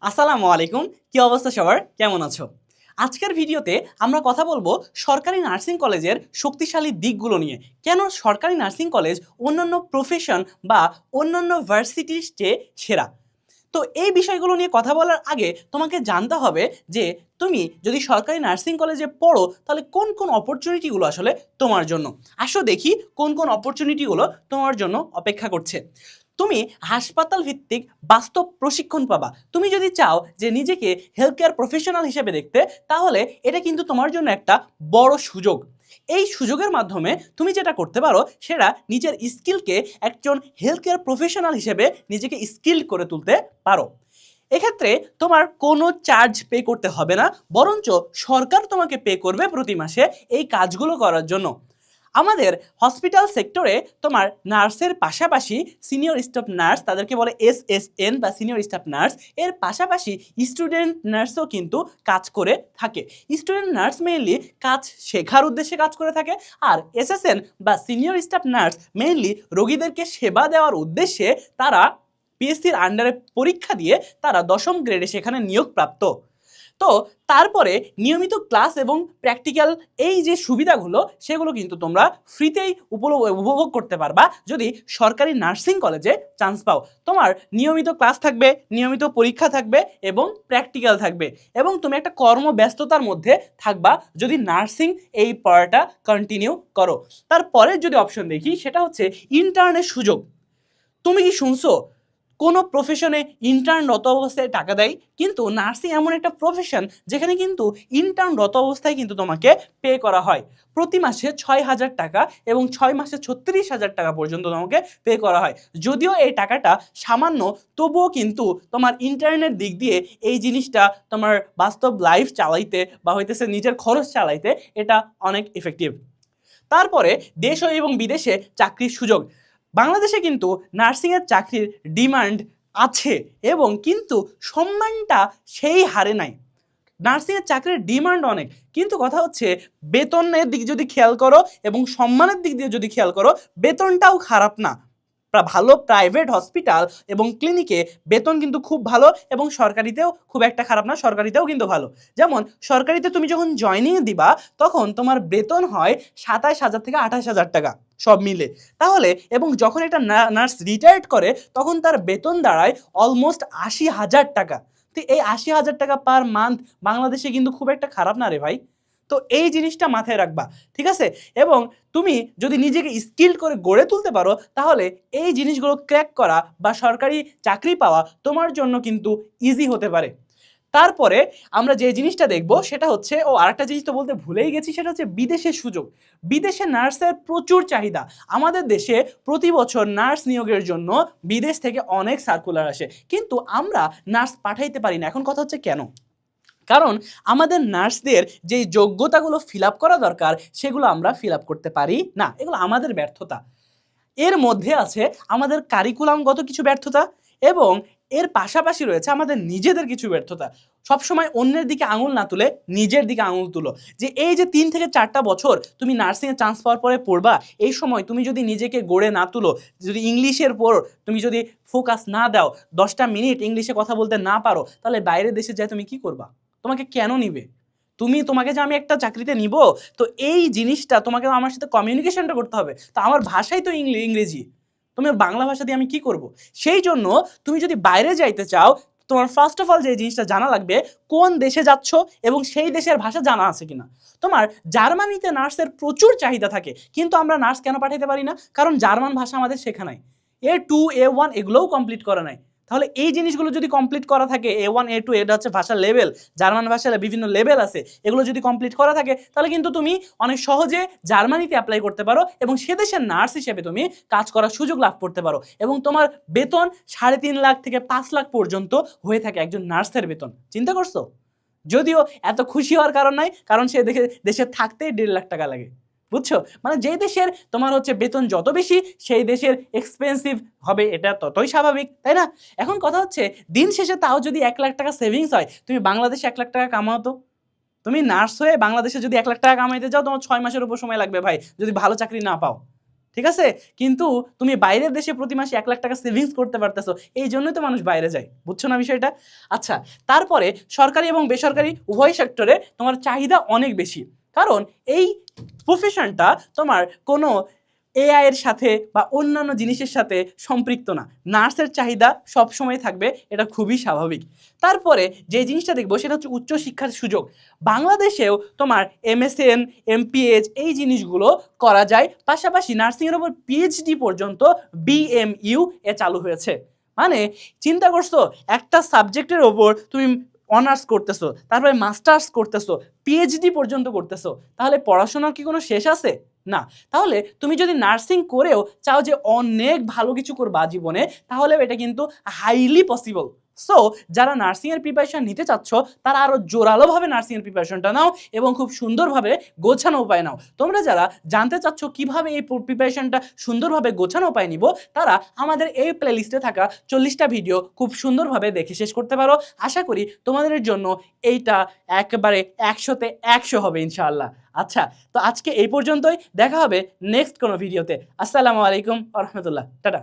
আসসালামু আলাইকুম। কি অবস্থা সবার? কেমন আছো? আজকের ভিডিওতে আমরা কথা বলবো সরকারি নার্সিং কলেজের শক্তিশালী দিকগুলো নিয়ে। কেন সরকারি নার্সিং কলেজ অন্যান্য প্রফেশন বা অন্যান্য ভার্সিটির চেয়ে সেরা। তো এই বিষয়গুলো নিয়ে কথা বলার আগে তোমাকে জানতে হবে যে তুমি যদি সরকারি নার্সিং কলেজে পড়ো তাহলে কোন কোন অপরচুনিটিগুলো আসলে তোমার জন্য। আসো দেখি কোন কোন অপরচুনিটিগুলো তোমার জন্য অপেক্ষা করছে। তুমি হাসপাতাল ভিত্তিক বাস্তব প্রশিক্ষণ পাবা। তুমি যদি চাও যে নিজেকে হেলথ কেয়ার প্রফেশনাল হিসেবে দেখতে, তাহলে এটা কিন্তু তোমার জন্য একটা বড় সুযোগ। এই সুযোগের মাধ্যমে তুমি যেটা করতে পারো সেটা নিজের স্কিলকে একজন হেলথ কেয়ার প্রফেশনাল হিসেবে নিজেকে স্কিল্ড করে তুলতে পারো। এক্ষেত্রে তোমার কোনো চার্জ পে করতে হবে না, বরঞ্চ সরকার তোমাকে পে করবে প্রতি মাসে এই কাজগুলো করার জন্য। আমাদের হসপিটাল সেক্টরে তোমার নার্সের পাশাপাশি সিনিয়র স্টাফ নার্স, তাদেরকে বলে SSN বা সিনিয়র স্টাফ নার্স, এর পাশাপাশি স্টুডেন্ট নার্সও কিন্তু কাজ করে থাকে। স্টুডেন্ট নার্স মেইনলি কাজ শেখার উদ্দেশ্যে কাজ করে থাকে, আর SSN বা সিনিয়র স্টাফ নার্স মেইনলি রোগীদেরকে সেবা দেওয়ার উদ্দেশ্যে তারা পিএসসির আন্ডারে পরীক্ষা দিয়ে তারা 10ম গ্রেডে সেখানে নিয়োগপ্রাপ্ত। তো তারপরে নিয়মিত ক্লাস এবং প্র্যাকটিক্যাল এই যে সুবিধাগুলো সেগুলো কিন্তু তোমরা ফ্রিতেই উপভোগ করতে পারবা যদি সরকারি নার্সিং কলেজে চান্স পাও। তোমার নিয়মিত ক্লাস থাকবে, নিয়মিত পরীক্ষা থাকবে এবং প্র্যাকটিক্যাল থাকবে, এবং তুমি একটা কর্মব্যস্ততার মধ্যে থাকবা যদি নার্সিং এই পড়াটা কন্টিনিউ করো। তারপরে যদি অপশন দেখি সেটা হচ্ছে ইন্টার্নের সুযোগ। তুমি কি শুনছো কোনো প্রফেশনে ইন্টার্নরত অবস্থায় টাকা দেয়? কিন্তু নার্সিং এমন একটা প্রফেশন যেখানে কিন্তু ইন্টার্নরত অবস্থায় কিন্তু তোমাকে পে করা হয় প্রতি মাসে 6,000 টাকা, এবং 6 মাসে 36,000 টাকা পর্যন্ত তোমাকে পে করা হয়। যদিও এই টাকাটা সামান্য, তবুও কিন্তু তোমার ইন্টার্নের দিক দিয়ে এই জিনিসটা তোমার বাস্তব লাইফ চালাইতে বা হইতেছে নিজের খরচ চালাইতে এটা অনেক ইফেক্টিভ। তারপরে দেশ এবং বিদেশে চাকরির সুযোগ। বাংলাদেশে কিন্তু নার্সিংয়ের চাকরির ডিমান্ড আছে, এবং কিন্তু সম্মানটা সেই হারে নাই। নার্সিংয়ের চাকরির ডিমান্ড অনেক, কিন্তু কথা হচ্ছে বেতনের দিক যদি খেয়াল করো এবং সম্মানের দিক দিয়ে যদি খেয়াল করো, বেতনটাও খারাপ না। ভালো প্রাইভেট হসপিটাল এবং ক্লিনিকে বেতন কিন্তু খুব ভালো, এবং সরকারিতেও খুব একটা খারাপ না, সরকারিতেও কিন্তু ভালো। যেমন সরকারিতে তুমি যখন জয়নিং দিবা তখন তোমার বেতন হয় 27,000 থেকে 28,000 টাকা সব মিলে। তাহলে এবং যখন একটা নার্স রিটায়ার্ড করে তখন তার বেতন দাঁড়ায় অলমোস্ট 80,000 টাকা। তো এই 80,000 টাকা পার মান্থ বাংলাদেশে কিন্তু খুব একটা খারাপ না রে ভাই। তো এই জিনিসটা মাথায় রাখবা, ঠিক আছে? এবং তুমি যদি নিজেকে স্কিল করে গড়ে তুলতে পারো তাহলে এই জিনিসগুলো ক্র্যাক করা বা সরকারি চাকরি পাওয়া তোমার জন্য কিন্তু ইজি হতে পারে। তারপরে আমরা যে জিনিসটা দেখব সেটা হচ্ছে, আরেকটা জিনিস তো বলতে ভুলেই গেছি, সেটা হচ্ছে বিদেশের সুযোগ। বিদেশে নার্সের প্রচুর চাহিদা। আমাদের দেশে প্রতি বছর নার্স নিয়োগের জন্য বিদেশ থেকে অনেক সার্কুলার আসে, কিন্তু আমরা নার্স পাঠাইতে পারি না। এখন কথা হচ্ছে কেন? কারণ আমাদের নার্সদের যে যোগ্যতাগুলো ফিল আপ করা দরকার সেগুলো আমরা ফিল আপ করতে পারি না। এগুলো আমাদের ব্যর্থতা। এর মধ্যে আছে আমাদের কারিকুলামগত কিছু ব্যর্থতা, এবং এর পাশাপাশি রয়েছে আমাদের নিজেদের কিছু ব্যর্থতা। সবসময় অন্যের দিকে আঙুল না তুলে নিজের দিকে আঙুল তুলো। যে এই যে 3 থেকে 4টা বছর তুমি নার্সিংয়ে চান্স পাওয়ার পরে পড়বা, এই সময় তুমি যদি নিজেকে গড়ে না তুলো, যদি ইংলিশের পর তুমি যদি ফোকাস না দাও, 10টা মিনিট ইংলিশে কথা বলতে না পারো, তাহলে বাইরের দেশে যায় তুমি কি করবা? তোমাকে কেন নিবে? তোমাকে যে আমি একটা চাকরিতে নিব, তো এই জিনিসটা তোমাকে আমার সাথে কমিউনিকেশনটা করতে হবে। তো আমার ভাষাই তো ইংরেজি, তুমি বাংলা ভাষা দিয়ে আমি কি করব? সেই জন্য তুমি যদি বাইরে যাইতে চাও, তোমার ফার্স্ট অফ অল যে জিনিসটা জানা লাগবে কোন দেশে যাচ্ছ এবং সেই দেশের ভাষা জানা আছে কিনা। তোমার জার্মানিতে নার্সের প্রচুর চাহিদা থাকে, কিন্তু আমরা নার্স কেন পাঠাতে পারি না? কারণ জার্মান ভাষা আমাদের শেখা নাই। A2 A1 এগুলোও কমপ্লিট করা নাই। তাহলে এই জিনিসগুলো যদি কমপ্লিট করা থাকে, A1 A2 এটা হচ্ছে ভাষার লেভেল, জার্মান ভাষার বিভিন্ন লেভেল আছে, এগুলো যদি কমপ্লিট করা থাকে তাহলে কিন্তু তুমি অনেক সহজে জার্মানিতে অ্যাপ্লাই করতে পারো এবং সে দেশের নার্স হিসেবে তুমি কাজ করার সুযোগ লাভ করতে পারো, এবং তোমার বেতন 3.5 লাখ থেকে 5 লাখ পর্যন্ত হয়ে থাকে একজন নার্সের বেতন। চিন্তা করছো? যদিও এত খুশি হওয়ার কারণ নাই, কারণ সে দেশে থাকতেই 1.5 লাখ টাকা লাগে। বুঝছো? মানে যে দেশের তোমার হচ্ছে বেতন যত বেশি সেই দেশের এক্সপেন্সিভ হবে, এটা ততই স্বাভাবিক, তাই না? এখন কথা হচ্ছে দিন শেষে তাও যদি 1 লাখ টাকা সেভিংস হয়, তুমি বাংলাদেশে 1 লাখ টাকা কামাও তো। তুমি নার্স হয়ে বাংলাদেশে যদি 1 লাখ টাকা কামাইতে যাও, তোমার 6 মাসের উপর সময় লাগবে ভাই, যদি ভালো চাকরি না পাও। ঠিক আছে, কিন্তু তুমি বাইরের দেশে প্রতি মাসে 1 লাখ টাকা সেভিংস করতে পারতেছো, এই জন্যই তো মানুষ বাইরে যায়। বুঝছো না বিষয়টা? আচ্ছা, তারপরে সরকারি এবং বেসরকারি উভয় সেক্টরে তোমার চাহিদা অনেক বেশি, কারণ এই প্রফেশনটা তোমার কোনো এআই এর সাথে বা অন্যান্য জিনিসের সাথে সম্পৃক্ত না। নার্সের চাহিদা সবসময় থাকবে, এটা খুবই স্বাভাবিক। তারপরে যে জিনিসটা দেখবো সেটা হচ্ছে উচ্চশিক্ষার সুযোগ। বাংলাদেশেও তোমার এমএসএন, এমপিএইচ এই জিনিসগুলো করা যায়, পাশাপাশি নার্সিংয়ের ওপর পিএইচডি পর্যন্ত বিএমইউ চালু হয়েছে। মানে চিন্তা করছো, একটা সাবজেক্টের ওপর তুমি অনার্স করতেছো, তারপরে মাস্টার্স করতেছো, পিএইচডি পর্যন্ত করতেছো, তাহলে পড়াশোনার কি কোনো শেষ আছে? না। তাহলে তুমি যদি নার্সিং করেও চাও যে অনেক ভালো কিছু করবা জীবনে, তাহলে এটা কিন্তু হাইলি পসিবল। সো যারা নার্সিংয়ের প্রিপারেশন নিতে চাচ্ছ, তারা আরও জোরালোভাবে নার্সিংয়ের প্রিপারেশনটা নাও এবং খুব সুন্দরভাবে গোছানো উপায় নাও। তোমরা যারা জানতে চাচ্ছ কিভাবে এই প্রিপারেশনটা সুন্দরভাবে গোছানো উপায় নিব, তারা আমাদের এই প্লেলিস্টে থাকা 40টা ভিডিও খুব সুন্দরভাবে দেখে শেষ করতে পারো। আশা করি তোমাদের জন্য এইটা একেবারে 100তে 100 হবে ইনশাআল্লাহ। আচ্ছা, তো আজকে এই পর্যন্তই, দেখা হবে নেক্সট কোনো ভিডিওতে। আসসালামু আলাইকুম ওয়া রাহমাতুল্লাহ, টাটা।